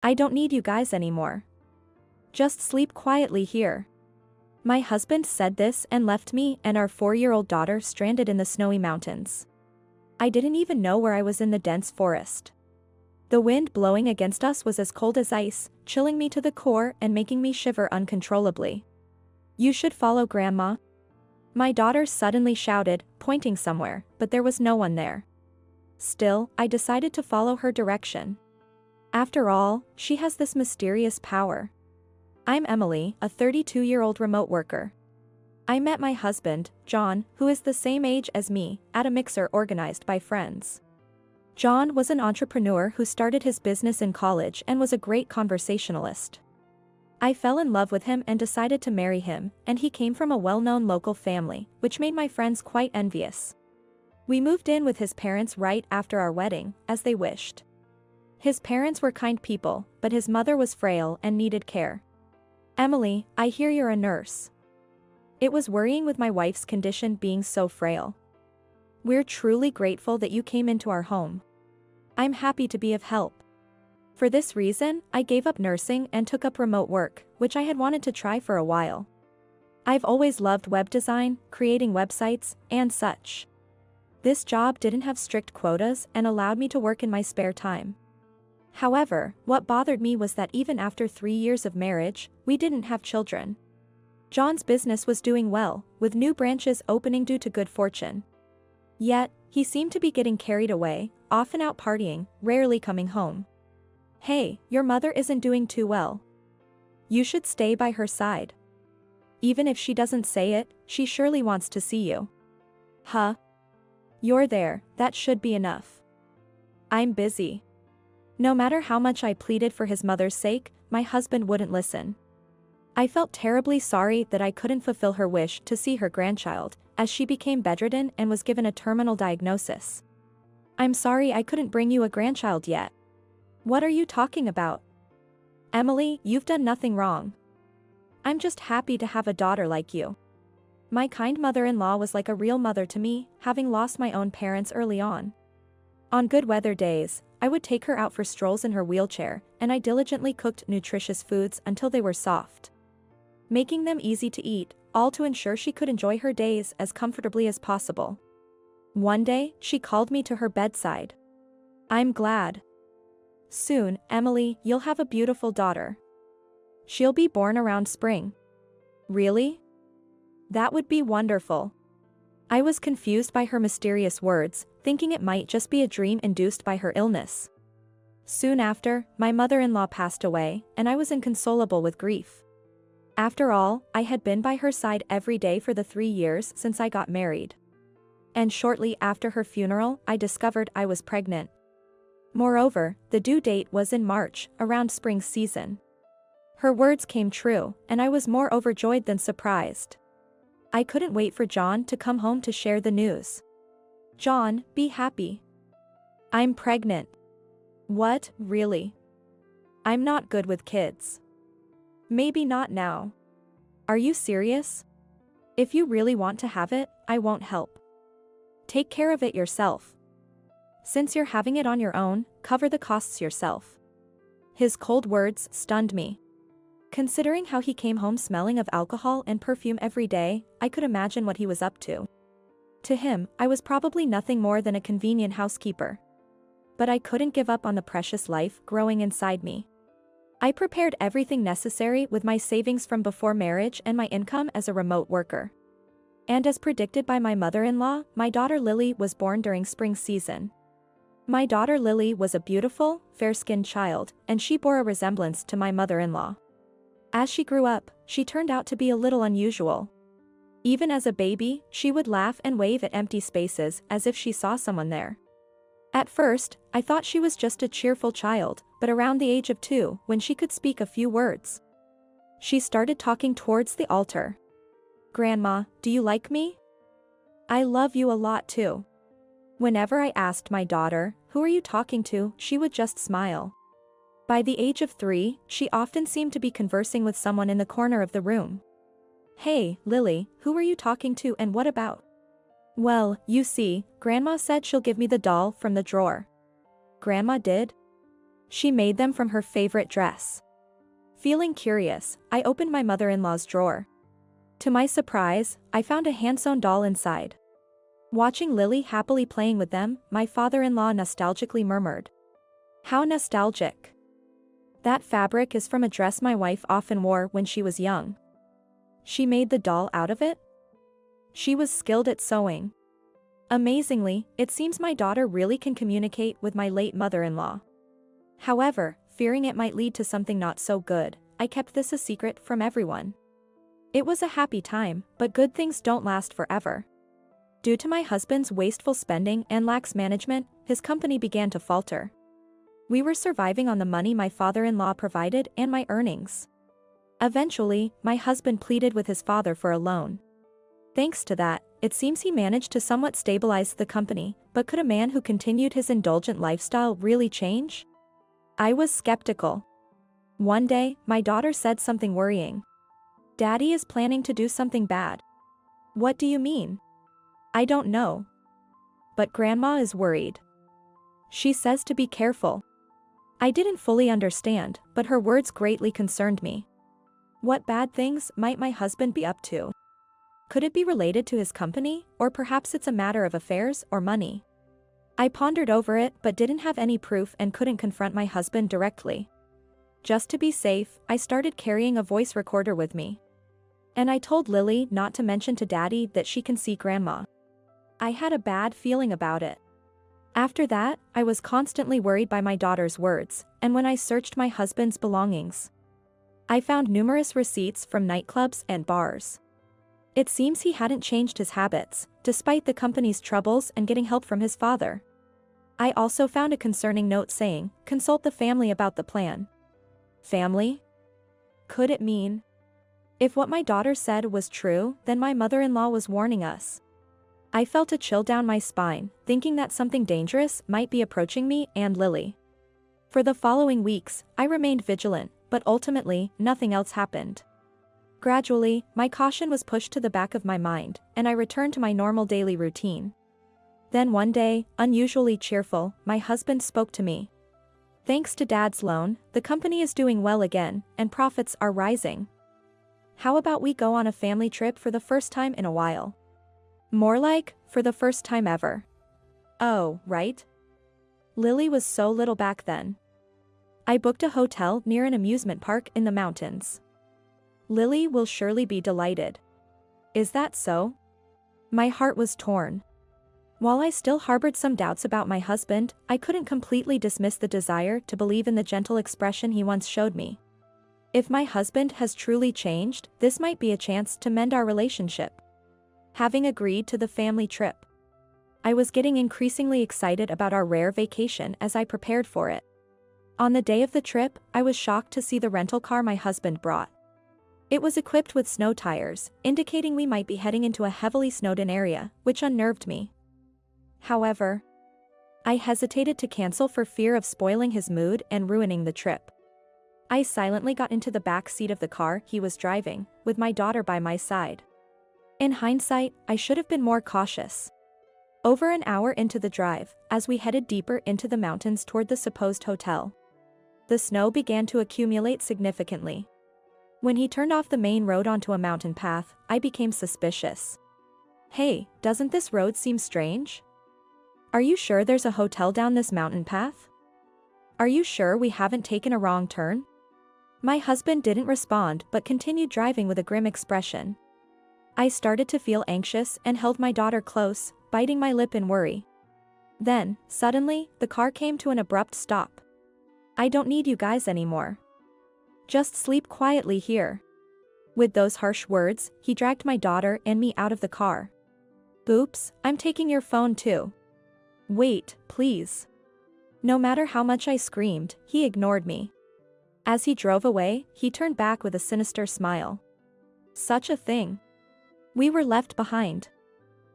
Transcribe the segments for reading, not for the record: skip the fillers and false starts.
I don't need you guys anymore. Just sleep quietly here. My husband said this and left me and our 4-year-old daughter stranded in the snowy mountains. I didn't even know where I was in the dense forest. The wind blowing against us was as cold as ice, chilling me to the core and making me shiver uncontrollably. You should follow Grandma. My daughter suddenly shouted, pointing somewhere, but there was no one there. Still, I decided to follow her direction. After all, she has this mysterious power. I'm Emily, a 32-year-old remote worker. I met my husband, John, who is the same age as me, at a mixer organized by friends. John was an entrepreneur who started his business in college and was a great conversationalist. I fell in love with him and decided to marry him, and he came from a well-known local family, which made my friends quite envious. We moved in with his parents right after our wedding, as they wished. His parents were kind people, but his mother was frail and needed care. Emily, I hear you're a nurse. It was worrying with my wife's condition being so frail. We're truly grateful that you came into our home. I'm happy to be of help. For this reason, I gave up nursing and took up remote work, which I had wanted to try for a while. I've always loved web design, creating websites, and such. This job didn't have strict quotas and allowed me to work in my spare time. However, what bothered me was that even after 3 years of marriage, we didn't have children. John's business was doing well, with new branches opening due to good fortune. Yet, he seemed to be getting carried away, often out partying, rarely coming home. Hey, your mother isn't doing too well. You should stay by her side. Even if she doesn't say it, she surely wants to see you. Huh? You're there, that should be enough. I'm busy. No matter how much I pleaded for his mother's sake, my husband wouldn't listen. I felt terribly sorry that I couldn't fulfill her wish to see her grandchild, as she became bedridden and was given a terminal diagnosis. I'm sorry I couldn't bring you a grandchild yet. What are you talking about? Emily, you've done nothing wrong. I'm just happy to have a daughter like you. My kind mother-in-law was like a real mother to me, having lost my own parents early on. On good weather days, I would take her out for strolls in her wheelchair, and I diligently cooked nutritious foods until they were soft, making them easy to eat, all to ensure she could enjoy her days as comfortably as possible. One day, she called me to her bedside. I'm glad. Soon, Emily, you'll have a beautiful daughter. She'll be born around spring. Really? That would be wonderful. I was confused by her mysterious words, thinking it might just be a dream induced by her illness. Soon after, my mother-in-law passed away, and I was inconsolable with grief. After all, I had been by her side every day for the 3 years since I got married. And shortly after her funeral, I discovered I was pregnant. Moreover, the due date was in March, around spring season. Her words came true, and I was more overjoyed than surprised. I couldn't wait for John to come home to share the news. John, be happy. I'm pregnant. What, really? I'm not good with kids. Maybe not now. Are you serious? If you really want to have it, I won't help. Take care of it yourself. Since you're having it on your own, cover the costs yourself. His cold words stunned me. Considering how he came home smelling of alcohol and perfume every day, I could imagine what he was up to. To him, I was probably nothing more than a convenient housekeeper. But I couldn't give up on the precious life growing inside me. I prepared everything necessary with my savings from before marriage and my income as a remote worker. And as predicted by my mother-in-law, my daughter Lily was born during spring season. My daughter Lily was a beautiful, fair-skinned child, and she bore a resemblance to my mother-in-law. As she grew up, she turned out to be a little unusual. Even as a baby, she would laugh and wave at empty spaces as if she saw someone there. At first, I thought she was just a cheerful child, but around the age of 2, when she could speak a few words, she started talking towards the altar. Grandma, do you like me? I love you a lot too. Whenever I asked my daughter, who are you talking to, she would just smile. By the age of 3, she often seemed to be conversing with someone in the corner of the room. Hey, Lily, who are you talking to and what about? Well, you see, Grandma said she'll give me the doll from the drawer. Grandma did? She made them from her favorite dress. Feeling curious, I opened my mother-in-law's drawer. To my surprise, I found a hand-sewn doll inside. Watching Lily happily playing with them, my father-in-law nostalgically murmured. "How nostalgic. That fabric is from a dress my wife often wore when she was young. She made the doll out of it? She was skilled at sewing. Amazingly, it seems my daughter really can communicate with my late mother-in-law." However, fearing it might lead to something not so good, I kept this a secret from everyone. It was a happy time, but good things don't last forever. Due to my husband's wasteful spending and lax management, his company began to falter. We were surviving on the money my father-in-law provided and my earnings. Eventually, my husband pleaded with his father for a loan. Thanks to that, it seems he managed to somewhat stabilize the company, but could a man who continued his indulgent lifestyle really change? I was skeptical. One day, my daughter said something worrying. "Daddy is planning to do something bad." "What do you mean?" "I don't know. But Grandma is worried. She says to be careful." I didn't fully understand, but her words greatly concerned me. What bad things might my husband be up to? Could it be related to his company, or perhaps it's a matter of affairs or money? I pondered over it but didn't have any proof and couldn't confront my husband directly. Just to be safe, I started carrying a voice recorder with me. And I told Lily not to mention to Daddy that she can see Grandma. I had a bad feeling about it. After that, I was constantly worried by my daughter's words, and when I searched my husband's belongings, I found numerous receipts from nightclubs and bars. It seems he hadn't changed his habits, despite the company's troubles and getting help from his father. I also found a concerning note saying, "Consult the family about the plan." Family? Could it mean? If what my daughter said was true, then my mother-in-law was warning us. I felt a chill down my spine, thinking that something dangerous might be approaching me and Lily. For the following weeks, I remained vigilant, but ultimately, nothing else happened. Gradually, my caution was pushed to the back of my mind, and I returned to my normal daily routine. Then one day, unusually cheerful, my husband spoke to me. "Thanks to Dad's loan, the company is doing well again, and profits are rising. How about we go on a family trip for the first time in a while?" More like, for the first time ever. Oh, right? Lily was so little back then. I booked a hotel near an amusement park in the mountains. Lily will surely be delighted. Is that so? My heart was torn. While I still harbored some doubts about my husband, I couldn't completely dismiss the desire to believe in the gentle expression he once showed me. If my husband has truly changed, this might be a chance to mend our relationship. Having agreed to the family trip, I was getting increasingly excited about our rare vacation as I prepared for it. On the day of the trip, I was shocked to see the rental car my husband brought. It was equipped with snow tires, indicating we might be heading into a heavily snowed-in area, which unnerved me. However, I hesitated to cancel for fear of spoiling his mood and ruining the trip. I silently got into the back seat of the car he was driving, with my daughter by my side. In hindsight, I should have been more cautious. Over an hour into the drive, as we headed deeper into the mountains toward the supposed hotel, the snow began to accumulate significantly. When he turned off the main road onto a mountain path, I became suspicious. "Hey, doesn't this road seem strange? Are you sure there's a hotel down this mountain path? Are you sure we haven't taken a wrong turn?" My husband didn't respond but continued driving with a grim expression. I started to feel anxious and held my daughter close, biting my lip in worry. Then, suddenly, the car came to an abrupt stop. "I don't need you guys anymore. Just sleep quietly here." With those harsh words, he dragged my daughter and me out of the car. "Oops, I'm taking your phone too." "Wait, please." No matter how much I screamed, he ignored me. As he drove away, he turned back with a sinister smile. Such a thing. We were left behind.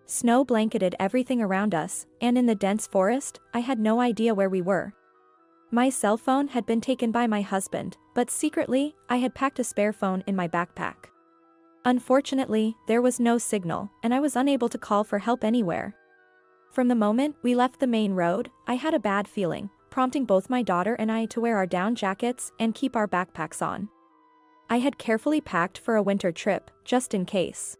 Snow blanketed everything around us, and in the dense forest, I had no idea where we were. My cell phone had been taken by my husband, but secretly, I had packed a spare phone in my backpack. Unfortunately, there was no signal, and I was unable to call for help anywhere. From the moment we left the main road, I had a bad feeling, prompting both my daughter and I to wear our down jackets and keep our backpacks on. I had carefully packed for a winter trip, just in case.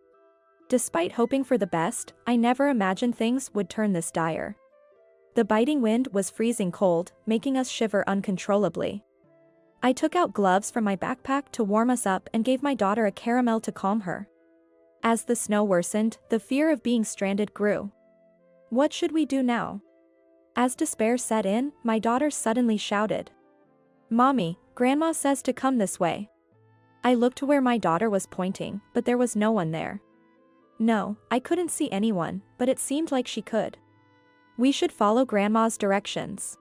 Despite hoping for the best, I never imagined things would turn this dire. The biting wind was freezing cold, making us shiver uncontrollably. I took out gloves from my backpack to warm us up and gave my daughter a caramel to calm her. As the snow worsened, the fear of being stranded grew. What should we do now? As despair set in, my daughter suddenly shouted, "Mommy, Grandma says to come this way." I looked to where my daughter was pointing, but there was no one there. No, I couldn't see anyone, but it seemed like she could. We should follow Grandma's directions.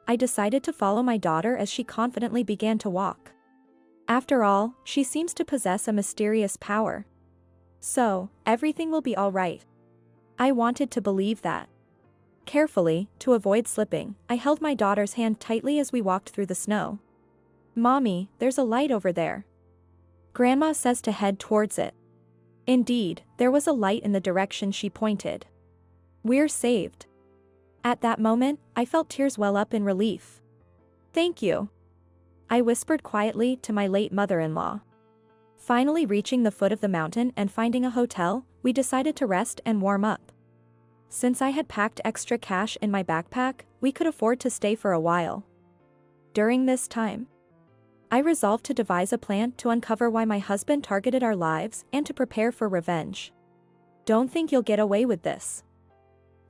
I decided to follow my daughter as she confidently began to walk. After all, she seems to possess a mysterious power. So, everything will be all right. I wanted to believe that. Carefully, to avoid slipping, I held my daughter's hand tightly as we walked through the snow. "Mommy, there's a light over there. Grandma says to head towards it." Indeed, there was a light in the direction she pointed. "We're saved." At that moment, I felt tears well up in relief. "Thank you," I whispered quietly to my late mother-in-law. Finally reaching the foot of the mountain and finding a hotel, we decided to rest and warm up. Since I had packed extra cash in my backpack, we could afford to stay for a while. During this time, I resolved to devise a plan to uncover why my husband targeted our lives and to prepare for revenge. "Don't think you'll get away with this.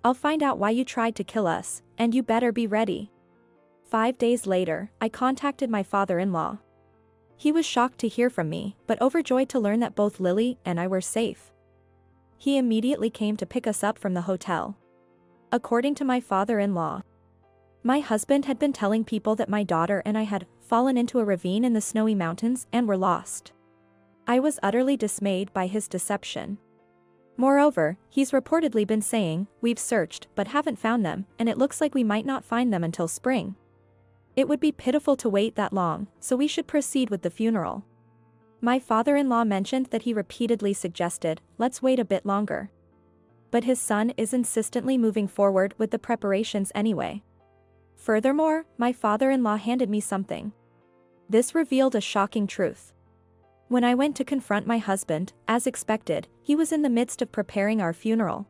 I'll find out why you tried to kill us, and you better be ready." 5 days later, I contacted my father-in-law. He was shocked to hear from me, but overjoyed to learn that both Lily and I were safe. He immediately came to pick us up from the hotel. According to my father-in-law, my husband had been telling people that my daughter and I had fallen into a ravine in the snowy mountains and were lost. I was utterly dismayed by his deception. Moreover, he's reportedly been saying, "We've searched but haven't found them, and it looks like we might not find them until spring. It would be pitiful to wait that long, so we should proceed with the funeral." My father-in-law mentioned that he repeatedly suggested, "Let's wait a bit longer." But his son is insistently moving forward with the preparations anyway. Furthermore, my father-in-law handed me something. This revealed a shocking truth. When I went to confront my husband, as expected, he was in the midst of preparing our funeral.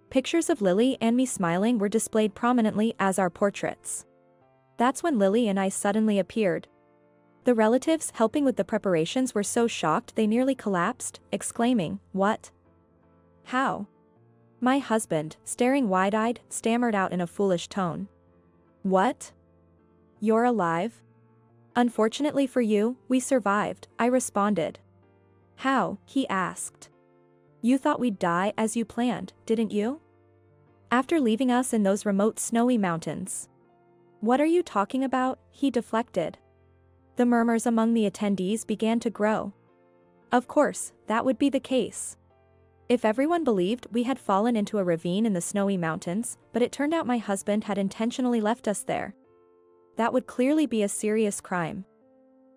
Pictures of Lily and me smiling were displayed prominently as our portraits. That's when Lily and I suddenly appeared. The relatives helping with the preparations were so shocked they nearly collapsed, exclaiming, "What? How?" My husband, staring wide-eyed, stammered out in a foolish tone, "What? You're alive?" "Unfortunately for you, we survived," I responded. "How?" he asked. "You thought we'd die as you planned, didn't you? After leaving us in those remote snowy mountains." "What are you talking about?" he deflected. The murmurs among the attendees began to grow. Of course, that would be the case. If everyone believed we had fallen into a ravine in the snowy mountains, but it turned out my husband had intentionally left us there, that would clearly be a serious crime.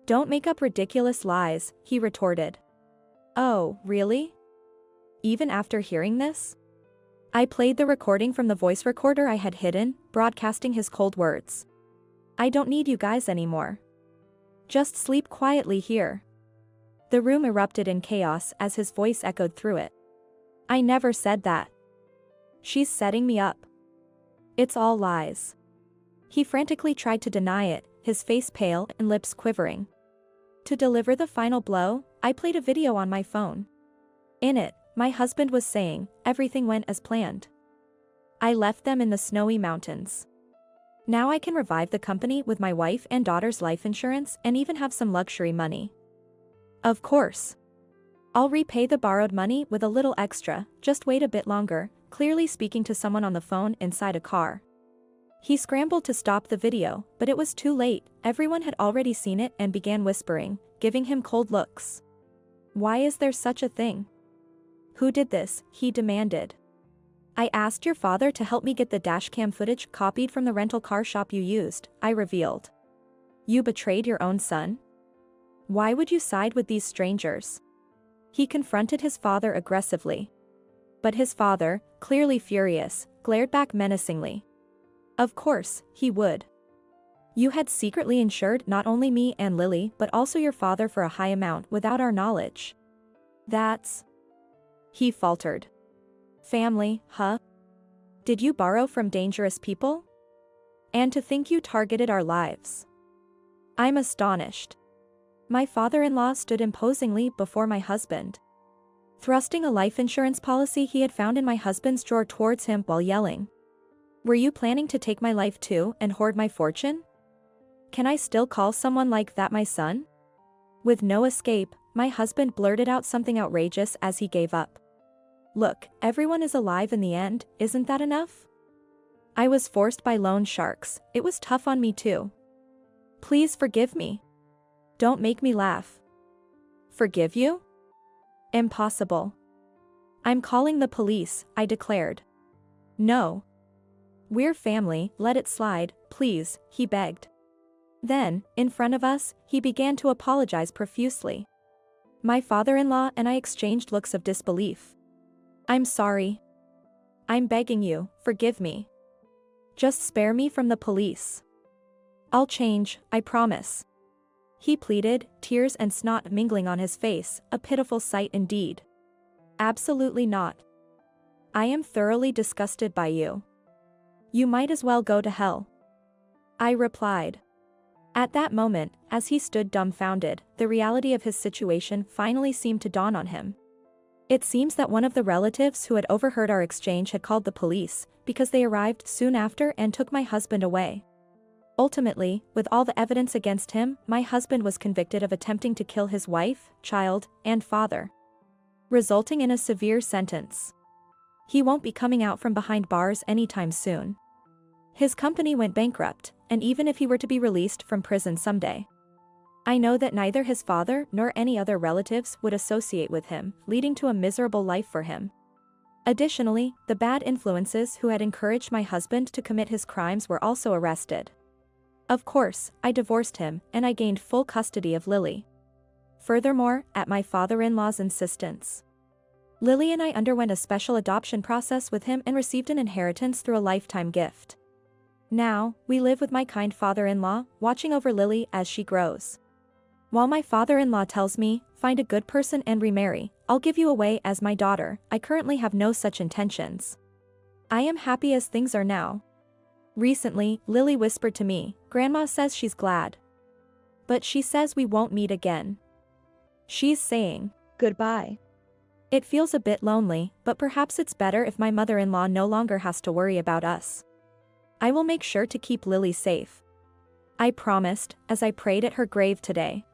"Don't make up ridiculous lies," he retorted. "Oh, really?" Even after hearing this, I played the recording from the voice recorder I had hidden, broadcasting his cold words. "I don't need you guys anymore. Just sleep quietly here." The room erupted in chaos as his voice echoed through it. "I never said that. She's setting me up. It's all lies." He frantically tried to deny it, his face pale and lips quivering. To deliver the final blow, I played a video on my phone. In it, my husband was saying, "Everything went as planned. I left them in the snowy mountains. Now I can revive the company with my wife and daughter's life insurance and even have some luxury money. Of course. I'll repay the borrowed money with a little extra, just wait a bit longer," clearly speaking to someone on the phone inside a car. He scrambled to stop the video, but it was too late. Everyone had already seen it and began whispering, giving him cold looks. "Why is there such a thing? Who did this?" he demanded. "I asked your father to help me get the dashcam footage copied from the rental car shop you used," I revealed. "You betrayed your own son? Why would you side with these strangers?" He confronted his father aggressively. But his father, clearly furious, glared back menacingly. Of course, he would. You had secretly insured not only me and Lily but also your father for a high amount without our knowledge. That's... He faltered. Family, huh? Did you borrow from dangerous people? And to think you targeted our lives. I'm astonished. My father-in-law stood imposingly before my husband, thrusting a life insurance policy he had found in my husband's drawer towards him while yelling. Were you planning to take my life too and hoard my fortune? Can I still call someone like that my son? With no escape, my husband blurted out something outrageous as he gave up. Look, everyone is alive in the end, isn't that enough? I was forced by loan sharks, it was tough on me too. Please forgive me. Don't make me laugh. Forgive you? Impossible. I'm calling the police, I declared. No. We're family, let it slide, please, he begged. Then, in front of us, he began to apologize profusely. My father-in-law and I exchanged looks of disbelief. I'm sorry. I'm begging you, forgive me. Just spare me from the police. I'll change, I promise. He pleaded, tears and snot mingling on his face, a pitiful sight indeed. Absolutely not. I am thoroughly disgusted by you. You might as well go to hell. I replied. At that moment, as he stood dumbfounded, the reality of his situation finally seemed to dawn on him. It seems that one of the relatives who had overheard our exchange had called the police, because they arrived soon after and took my husband away. Ultimately, with all the evidence against him, my husband was convicted of attempting to kill his wife, child, and father, resulting in a severe sentence. He won't be coming out from behind bars anytime soon. His company went bankrupt, and even if he were to be released from prison someday, I know that neither his father nor any other relatives would associate with him, leading to a miserable life for him. Additionally, the bad influences who had encouraged my husband to commit his crimes were also arrested. Of course, I divorced him, and I gained full custody of Lily. Furthermore, at my father-in-law's insistence, Lily and I underwent a special adoption process with him and received an inheritance through a lifetime gift. Now, we live with my kind father-in-law, watching over Lily as she grows. While my father-in-law tells me, find a good person and remarry, I'll give you away as my daughter, I currently have no such intentions. I am happy as things are now. Recently, Lily whispered to me, Grandma says she's glad. But she says we won't meet again. She's saying, goodbye. It feels a bit lonely, but perhaps it's better if my mother-in-law no longer has to worry about us. I will make sure to keep Lily safe. I promised, as I prayed at her grave today.